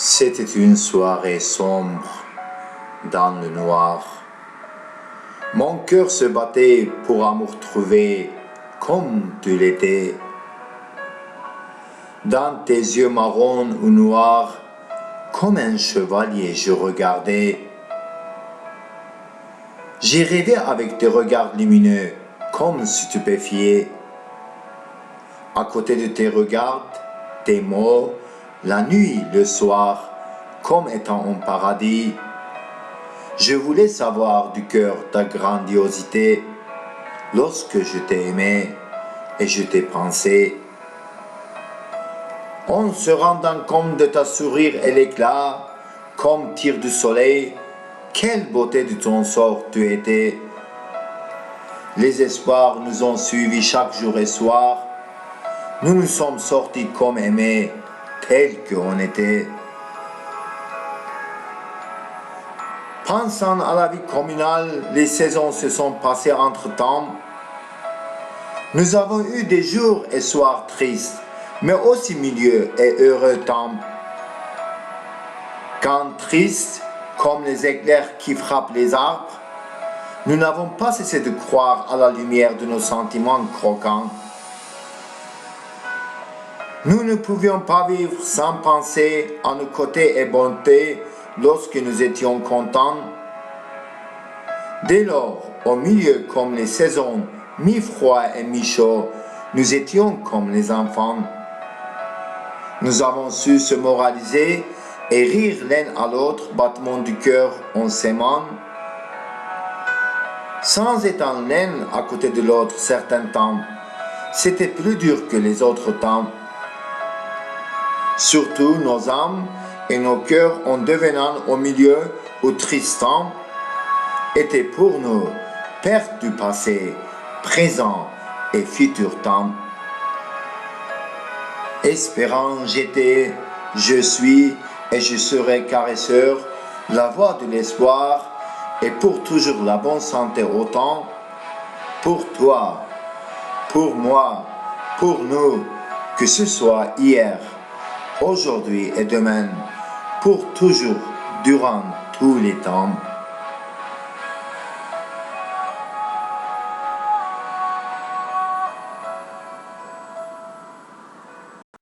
C'était une soirée sombre dans le noir. Mon cœur se battait pour amour trouvé comme tu l'étais. Dans tes yeux marrons ou noirs, comme un chevalier je regardais. J'ai rêvé avec tes regards lumineux, comme stupéfié. À côté de tes regards, tes mots, la nuit, le soir, comme étant en paradis. Je voulais savoir du cœur ta grandiosité, lorsque je t'ai aimé et je t'ai pensé. En se rendant compte de ta sourire et l'éclat, comme tir du soleil, quelle beauté de ton sort tu étais. Les espoirs nous ont suivis chaque jour et soir. Nous nous sommes sortis comme aimés, tels qu'on était. Pensant à la vie communale, les saisons se sont passées entre-temps. Nous avons eu des jours et soirs tristes, mais aussi milieux et heureux temps. Quand tristes, comme les éclairs qui frappent les arbres, nous n'avons pas cessé de croire à la lumière de nos sentiments croquants. Nous ne pouvions pas vivre sans penser à nos côtés et bontés lorsque nous étions contents. Dès lors, au milieu comme les saisons, mi-froid et mi-chaud, nous étions comme les enfants. Nous avons su se moraliser et rire l'un à l'autre, battement du cœur en s'aimant. Sans étant l'un à côté de l'autre certains temps, c'était plus dur que les autres temps. Surtout nos âmes et nos cœurs en devenant au milieu ou tristant, étaient pour nous perte du passé, présent et futur temps. Espérant j'étais, je suis et je serai caresseur, la voix de l'espoir et pour toujours la bonne santé autant, pour toi, pour moi, pour nous, que ce soit hier, aujourd'hui et demain, pour toujours, durant tous les temps.